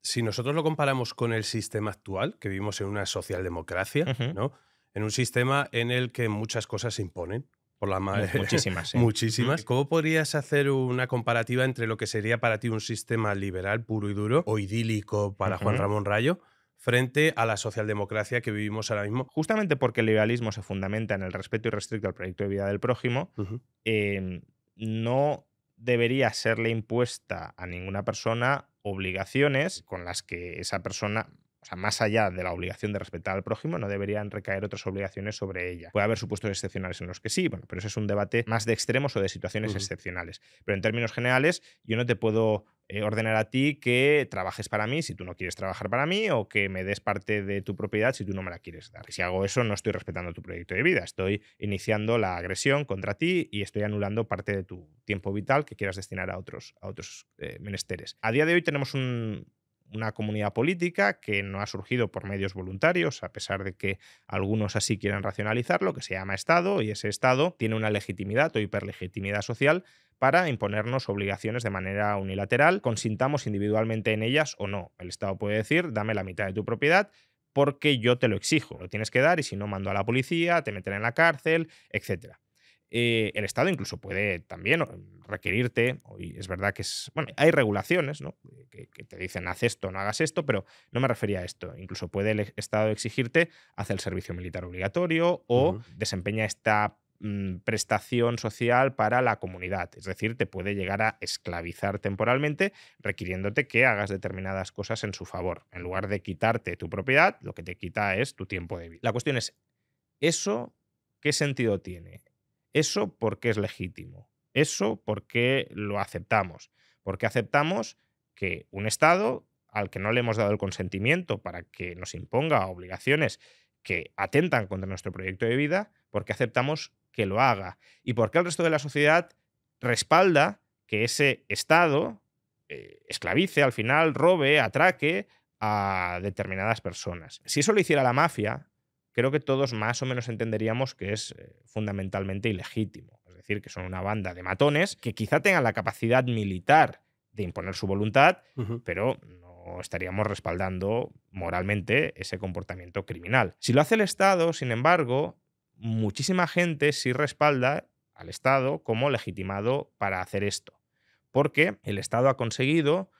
Si nosotros lo comparamos con el sistema actual, que vivimos en una socialdemocracia, Ujú. ¿no? En un sistema en el que muchas cosas se imponen, por la Muchísimas, sí. Ujú. muchísimas. ¿Cómo podrías hacer una comparativa entre lo que sería para ti un sistema liberal puro y duro o idílico para Juan Ujú. Ramón Rayo frente a la socialdemocracia que vivimos ahora mismo? Justamente porque el liberalismo se fundamenta en el respeto irrestricto al proyecto de vida del prójimo, Ujú, no debería serle impuesta a ninguna persona obligaciones con las que esa persona, o sea, más allá de la obligación de respetar al prójimo, no deberían recaer otras obligaciones sobre ella. Puede haber supuestos excepcionales en los que sí, bueno, pero ese es un debate más de extremos o de situaciones ujú. excepcionales. Pero en términos generales, yo no te puedo ordenar a ti que trabajes para mí si tú no quieres trabajar para mí, o que me des parte de tu propiedad si tú no me la quieres dar. Si hago eso, no estoy respetando tu proyecto de vida, estoy iniciando la agresión contra ti y estoy anulando parte de tu tiempo vital que quieras destinar a otros menesteres. A día de hoy tenemos una comunidad política que no ha surgido por medios voluntarios, a pesar de que algunos así quieran racionalizarlo, que se llama Estado, y ese Estado tiene una legitimidad o hiperlegitimidad social para imponernos obligaciones de manera unilateral, consintamos individualmente en ellas o no. El Estado puede decir, dame la mitad de tu propiedad porque yo te lo exijo, lo tienes que dar y si no mando a la policía, te meteré en la cárcel, etcétera. El Estado incluso puede también requerirte, y es verdad que bueno, hay regulaciones, ¿no? Que te dicen haz esto, no hagas esto, pero no me refería a esto. Incluso puede el Estado exigirte haz el servicio militar obligatorio o Ujú. desempeña esta prestación social para la comunidad. Es decir, te puede llegar a esclavizar temporalmente, requiriéndote que hagas determinadas cosas en su favor. En lugar de quitarte tu propiedad, lo que te quita es tu tiempo de vida. La cuestión es, ¿eso qué sentido tiene? ¿Eso por qué es legítimo? ¿Eso por qué lo aceptamos? Porque aceptamos que un Estado al que no le hemos dado el consentimiento para que nos imponga obligaciones que atentan contra nuestro proyecto de vida, porque aceptamos que lo haga. ¿Y por qué el resto de la sociedad respalda que ese Estado esclavice, al final robe, atraque a determinadas personas? Si eso lo hiciera la mafia, creo que todos más o menos entenderíamos que es fundamentalmente ilegítimo. Es decir, que son una banda de matones que quizá tengan la capacidad militar de imponer su voluntad, Ujú. pero no estaríamos respaldando moralmente ese comportamiento criminal. Si lo hace el Estado, sin embargo, muchísima gente sí respalda al Estado como legitimado para hacer esto, porque el Estado ha conseguido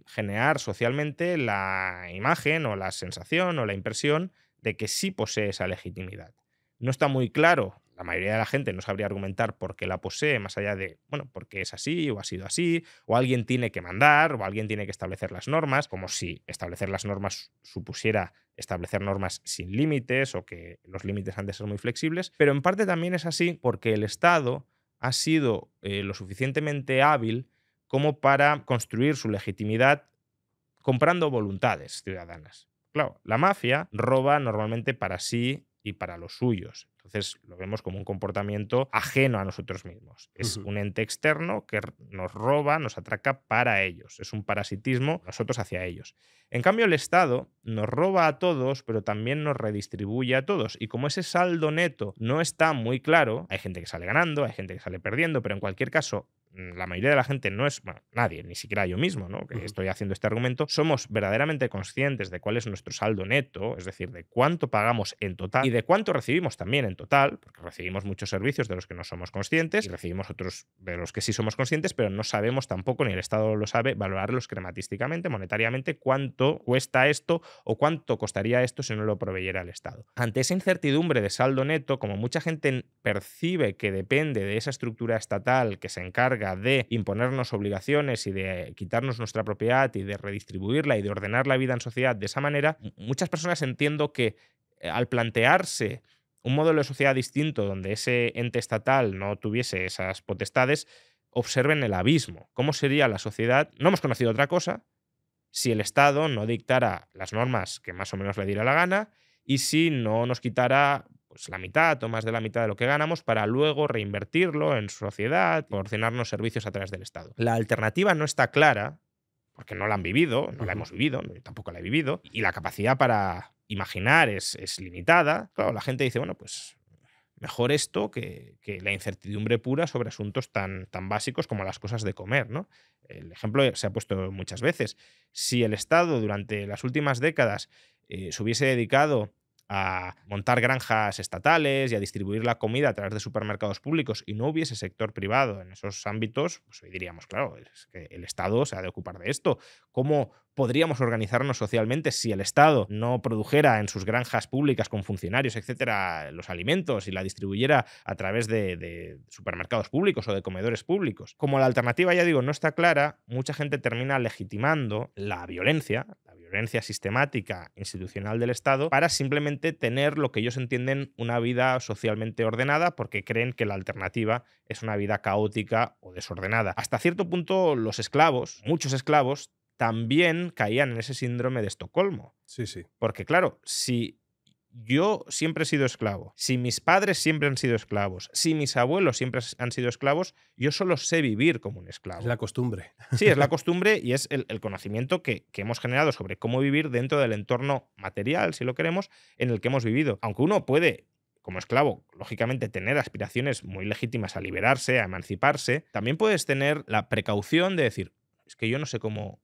generar socialmente la imagen o la sensación o la impresión de que sí posee esa legitimidad. No está muy claro, la mayoría de la gente no sabría argumentar por qué la posee, más allá de, bueno, porque es así o ha sido así, o alguien tiene que mandar, o alguien tiene que establecer las normas, como si establecer las normas supusiera establecer normas sin límites o que los límites han de ser muy flexibles, pero en parte también es así porque el Estado ha sido lo suficientemente hábil como para construir su legitimidad comprando voluntades ciudadanas. Claro, la mafia roba normalmente para sí y para los suyos. Entonces lo vemos como un comportamiento ajeno a nosotros mismos. Es Ujú. un ente externo que nos roba, nos atraca para ellos. Es un parasitismo nosotros hacia ellos. En cambio, el Estado nos roba a todos, pero también nos redistribuye a todos. Y como ese saldo neto no está muy claro, hay gente que sale ganando, hay gente que sale perdiendo, pero en cualquier caso, la mayoría de la gente no es, bueno, nadie, ni siquiera yo mismo, ¿no? Que Ujú. estoy haciendo este argumento, somos verdaderamente conscientes de cuál es nuestro saldo neto, es decir, de cuánto pagamos en total y de cuánto recibimos también en total, porque recibimos muchos servicios de los que no somos conscientes y recibimos otros de los que sí somos conscientes, pero no sabemos tampoco, ni el Estado lo sabe, valorarlos crematísticamente, monetariamente, cuánto cuesta esto o cuánto costaría esto si no lo proveyera el Estado. Ante esa incertidumbre de saldo neto, como mucha gente percibe que depende de esa estructura estatal que se encarga de imponernos obligaciones y de quitarnos nuestra propiedad y de redistribuirla y de ordenar la vida en sociedad de esa manera, muchas personas entiendo que al plantearse un modelo de sociedad distinto donde ese ente estatal no tuviese esas potestades, observen el abismo. ¿Cómo sería la sociedad? No hemos conocido otra cosa si el Estado no dictara las normas que más o menos le diera la gana y si no nos quitara pues, la mitad o más de la mitad de lo que ganamos para luego reinvertirlo en sociedad, proporcionarnos servicios a través del Estado. La alternativa no está clara, porque no la han vivido, no la Ujú. hemos vivido, yo tampoco la he vivido, y la capacidad para imaginar es limitada. Claro, la gente dice, bueno, pues mejor esto que la incertidumbre pura sobre asuntos tan básicos como las cosas de comer, ¿no? El ejemplo se ha puesto muchas veces. Si el Estado durante las últimas décadas se hubiese dedicado a montar granjas estatales y a distribuir la comida a través de supermercados públicos y no hubiese sector privado en esos ámbitos, pues hoy diríamos, claro, es que el Estado se ha de ocupar de esto. ¿Cómo podríamos organizarnos socialmente si el Estado no produjera en sus granjas públicas con funcionarios, etcétera, los alimentos y la distribuyera a través de supermercados públicos o de comedores públicos? Como la alternativa, ya digo, no está clara, mucha gente termina legitimando la violencia sistemática institucional del Estado para simplemente tener lo que ellos entienden una vida socialmente ordenada porque creen que la alternativa es una vida caótica o desordenada. Hasta cierto punto los esclavos, muchos esclavos, también caían en ese síndrome de Estocolmo. Sí, sí. Porque claro, si yo siempre he sido esclavo, si mis padres siempre han sido esclavos, si mis abuelos siempre han sido esclavos, yo solo sé vivir como un esclavo. Es la costumbre. Sí, es la costumbre y es el conocimiento que hemos generado sobre cómo vivir dentro del entorno material, si lo queremos, en el que hemos vivido. Aunque uno puede, como esclavo, lógicamente tener aspiraciones muy legítimas a liberarse, a emanciparse, también puedes tener la precaución de decir, es que yo no sé cómo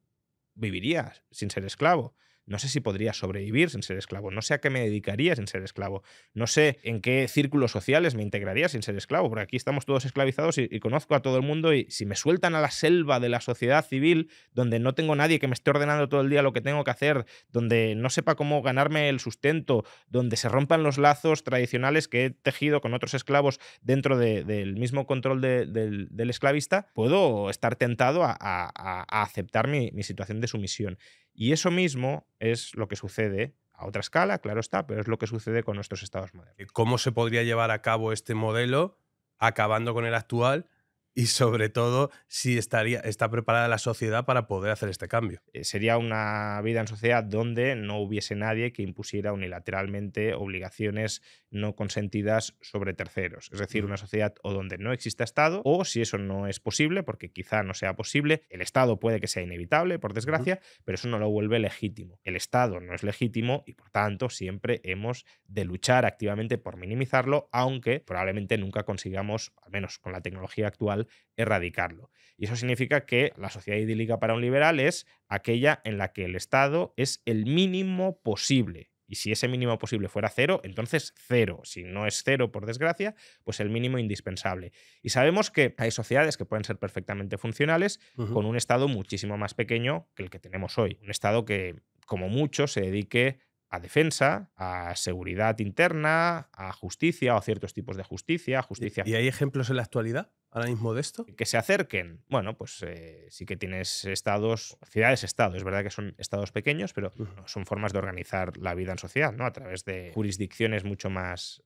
viviría sin ser esclavo. No sé si podría sobrevivir sin ser esclavo. No sé a qué me dedicaría sin ser esclavo. No sé en qué círculos sociales me integraría sin ser esclavo, porque aquí estamos todos esclavizados y conozco a todo el mundo y si me sueltan a la selva de la sociedad civil, donde no tengo nadie que me esté ordenando todo el día lo que tengo que hacer, donde no sepa cómo ganarme el sustento, donde se rompan los lazos tradicionales que he tejido con otros esclavos dentro del mismo control del esclavista, puedo estar tentado a aceptar mi situación de sumisión. Y eso mismo es lo que sucede a otra escala, claro está, pero es lo que sucede con nuestros estados modernos. ¿Cómo se podría llevar a cabo este modelo acabando con el actual? Y sobre todo, si está preparada la sociedad para poder hacer este cambio. Sería una vida en sociedad donde no hubiese nadie que impusiera unilateralmente obligaciones no consentidas sobre terceros. Es decir, una sociedad o donde no exista Estado, o si eso no es posible, porque quizá no sea posible, el Estado puede que sea inevitable, por desgracia, pero eso no lo vuelve legítimo. El Estado no es legítimo y, por tanto, siempre hemos de luchar activamente por minimizarlo, aunque probablemente nunca consigamos, al menos con la tecnología actual, erradicarlo. Y eso significa que la sociedad idílica para un liberal es aquella en la que el Estado es el mínimo posible. Y si ese mínimo posible fuera cero, entonces cero. Si no es cero, por desgracia, pues el mínimo indispensable. Y sabemos que hay sociedades que pueden ser perfectamente funcionales con un Estado muchísimo más pequeño que el que tenemos hoy. Un Estado que, como mucho, se dedique a defensa, a seguridad interna, a justicia o a ciertos tipos de justicia. ¿Y hay ejemplos en la actualidad ahora mismo de esto? Que se acerquen. Bueno, pues sí que tienes estados, ciudades-estado. Es verdad que son estados pequeños, pero son formas de organizar la vida en sociedad, ¿no? A través de jurisdicciones mucho más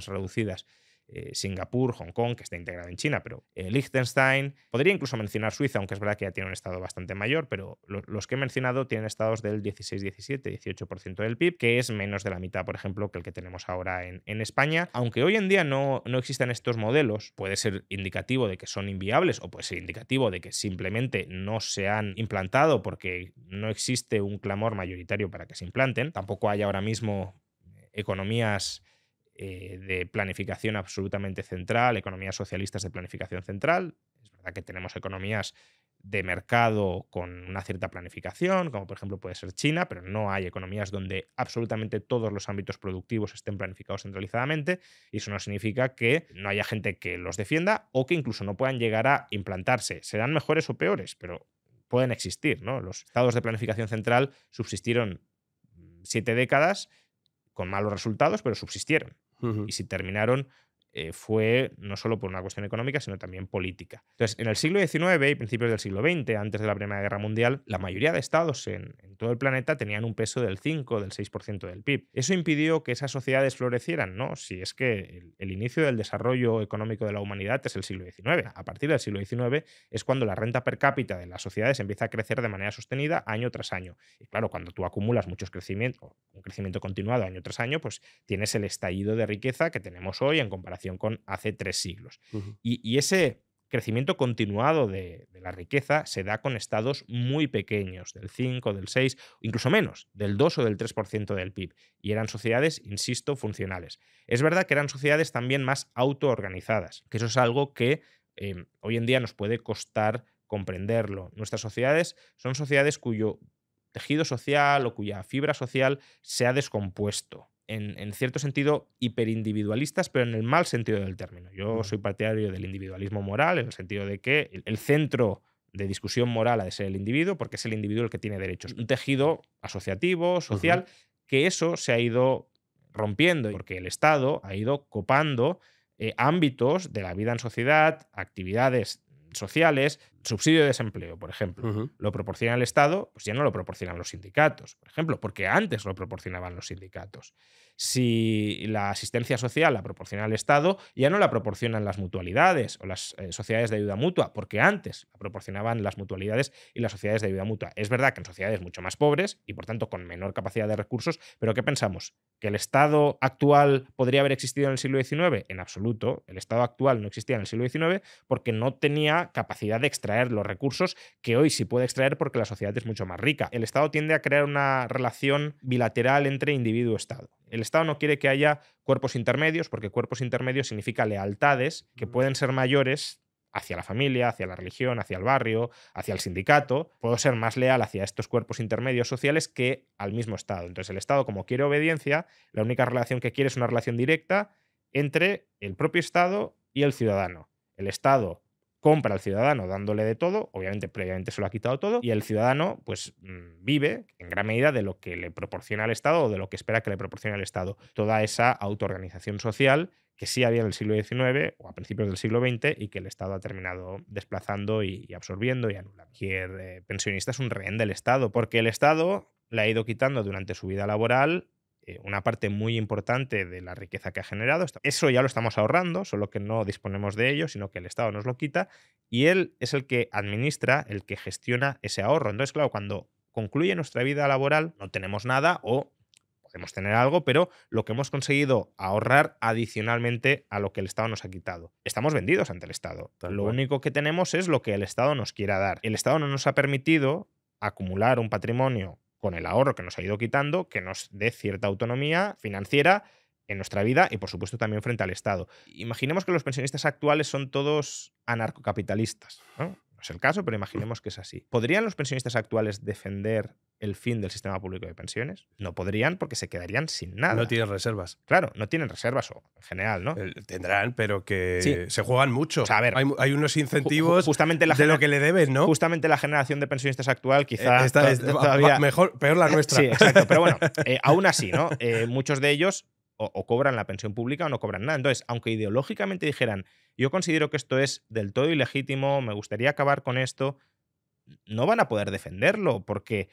reducidas. Singapur, Hong Kong, que está integrado en China, pero Liechtenstein, podría incluso mencionar Suiza, aunque es verdad que ya tiene un estado bastante mayor, pero los que he mencionado tienen estados del 16, 17, 18% del PIB, que es menos de la mitad, por ejemplo, que el que tenemos ahora en España. Aunque hoy en día no existen estos modelos, puede ser indicativo de que son inviables o puede ser indicativo de que simplemente no se han implantado porque no existe un clamor mayoritario para que se implanten. Tampoco hay ahora mismo economías de planificación absolutamente central, economías socialistas de planificación central. Es verdad que tenemos economías de mercado con una cierta planificación, como por ejemplo puede ser China, pero no hay economías donde absolutamente todos los ámbitos productivos estén planificados centralizadamente, y eso no significa que no haya gente que los defienda o que incluso no puedan llegar a implantarse. Serán mejores o peores, pero pueden existir, ¿no? Los estados de planificación central subsistieron 7 décadas con malos resultados, pero subsistieron. Y si terminaron, fue no solo por una cuestión económica, sino también política. Entonces, en el siglo XIX y principios del siglo XX, antes de la Primera Guerra Mundial, la mayoría de estados en todo el planeta tenían un peso del 5 o del 6% del PIB. Eso impidió que esas sociedades florecieran, ¿no? Si es que el inicio del desarrollo económico de la humanidad es el siglo XIX. A partir del siglo XIX es cuando la renta per cápita de las sociedades empieza a crecer de manera sostenida año tras año. Y claro, cuando tú acumulas un crecimiento continuado año tras año, pues tienes el estallido de riqueza que tenemos hoy en comparación con hace 3 siglos. Y ese crecimiento continuado de la riqueza se da con estados muy pequeños, del 5, del 6, incluso menos, del 2 o del 3% del PIB. Y eran sociedades, insisto, funcionales. Es verdad que eran sociedades también más autoorganizadas, que eso es algo que hoy en día nos puede costar comprenderlo. Nuestras sociedades son sociedades cuyo tejido social o cuya fibra social se ha descompuesto. En cierto sentido, hiperindividualistas, pero en el mal sentido del término. Yo soy partidario del individualismo moral, en el sentido de que el centro de discusión moral ha de ser el individuo, porque es el individuo el que tiene derechos. Un tejido asociativo, social, que eso se ha ido rompiendo, porque el Estado ha ido copando ámbitos de la vida en sociedad, actividades sociales, subsidio de desempleo, por ejemplo, lo proporciona el Estado, pues ya no lo proporcionan los sindicatos, por ejemplo, porque antes lo proporcionaban los sindicatos. Si la asistencia social la proporciona el Estado, ya no la proporcionan las mutualidades o las sociedades de ayuda mutua, porque antes la proporcionaban las mutualidades y las sociedades de ayuda mutua. Es verdad que en sociedades mucho más pobres y por tanto con menor capacidad de recursos, pero ¿qué pensamos? ¿Que el Estado actual podría haber existido en el siglo XIX? En absoluto. El Estado actual no existía en el siglo XIX porque no tenía capacidad de extraer los recursos que hoy sí puede extraer porque la sociedad es mucho más rica. El Estado tiende a crear una relación bilateral entre individuo y Estado. El Estado no quiere que haya cuerpos intermedios, porque cuerpos intermedios significa lealtades que pueden ser mayores hacia la familia, hacia la religión, hacia el barrio, hacia el sindicato. Puedo ser más leal hacia estos cuerpos intermedios sociales que al mismo Estado. Entonces el Estado, como quiere obediencia, la única relación que quiere es una relación directa entre el propio Estado y el ciudadano. El Estado compra al ciudadano dándole de todo, obviamente previamente se lo ha quitado todo, y el ciudadano pues vive en gran medida de lo que le proporciona el Estado o de lo que espera que le proporcione el Estado. Toda esa autoorganización social que sí había en el siglo XIX o a principios del siglo XX y que el Estado ha terminado desplazando y absorbiendo y anulando. Cualquier pensionista es un rehén del Estado, porque el Estado le ha ido quitando durante su vida laboral una parte muy importante de la riqueza que ha generado. Eso ya lo estamos ahorrando, solo que no disponemos de ello, sino que el Estado nos lo quita y él es el que administra, el que gestiona ese ahorro. Entonces, claro, cuando concluye nuestra vida laboral no tenemos nada o podemos tener algo, pero lo que hemos conseguido ahorrar adicionalmente a lo que el Estado nos ha quitado. Estamos vendidos ante el Estado. Lo único que tenemos es lo que el Estado nos quiera dar. El Estado no nos ha permitido acumular un patrimonio con el ahorro que nos ha ido quitando, que nos dé cierta autonomía financiera en nuestra vida y, por supuesto, también frente al Estado. Imaginemos que los pensionistas actuales son todos anarcocapitalistas, ¿no? No es el caso, pero imaginemos que es así. ¿Podrían los pensionistas actuales defender el fin del sistema público de pensiones? No podrían porque se quedarían sin nada. No tienen reservas. Claro, no tienen reservas o en general, ¿no? Tendrán, pero que Sí. se juegan mucho. O sea, a ver, hay unos incentivos justamente de lo que le deben, ¿no? Justamente la generación de pensionistas actual quizá todavía peor la nuestra. Sí, exacto. Pero bueno, aún así, ¿no? Muchos de ellos o cobran la pensión pública o no cobran nada. Entonces, aunque ideológicamente dijeran, yo considero que esto es del todo ilegítimo, me gustaría acabar con esto, no van a poder defenderlo porque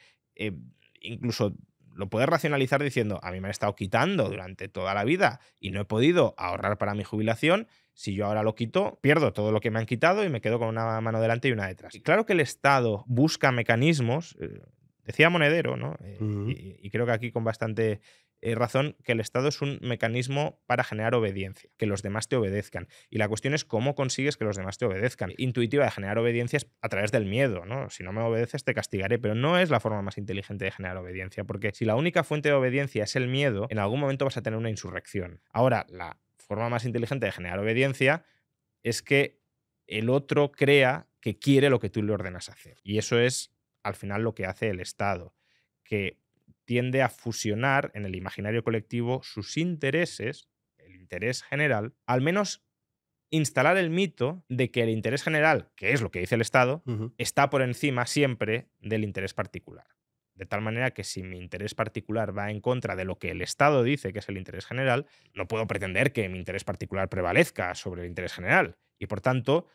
incluso lo puedes racionalizar diciendo, a mí me han estado quitando durante toda la vida y no he podido ahorrar para mi jubilación. Si yo ahora lo quito, pierdo todo lo que me han quitado y me quedo con una mano delante y una detrás. Y claro que el Estado busca mecanismos, decía Monedero, ¿no? Y creo que aquí con bastante razón, que el Estado es un mecanismo para generar obediencia, que los demás te obedezcan. Y la cuestión es cómo consigues que los demás te obedezcan. Intuitiva de generar obediencia es a través del miedo, ¿no? Si no me obedeces te castigaré, pero no es la forma más inteligente de generar obediencia, porque si la única fuente de obediencia es el miedo, en algún momento vas a tener una insurrección. Ahora, la forma más inteligente de generar obediencia es que el otro crea que quiere lo que tú le ordenas hacer. Y eso es, al final, lo que hace el Estado, que tiende a fusionar en el imaginario colectivo sus intereses, el interés general, al menos instalar el mito de que el interés general, que es lo que dice el Estado, está por encima siempre del interés particular. De tal manera que si mi interés particular va en contra de lo que el Estado dice que es el interés general, no puedo pretender que mi interés particular prevalezca sobre el interés general. Y por tanto,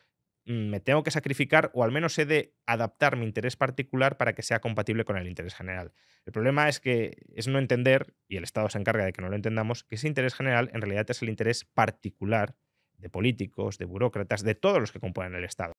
me tengo que sacrificar o al menos he de adaptar mi interés particular para que sea compatible con el interés general. El problema es que es no entender, y el Estado se encarga de que no lo entendamos, que ese interés general en realidad es el interés particular de políticos, de burócratas, de todos los que componen el Estado.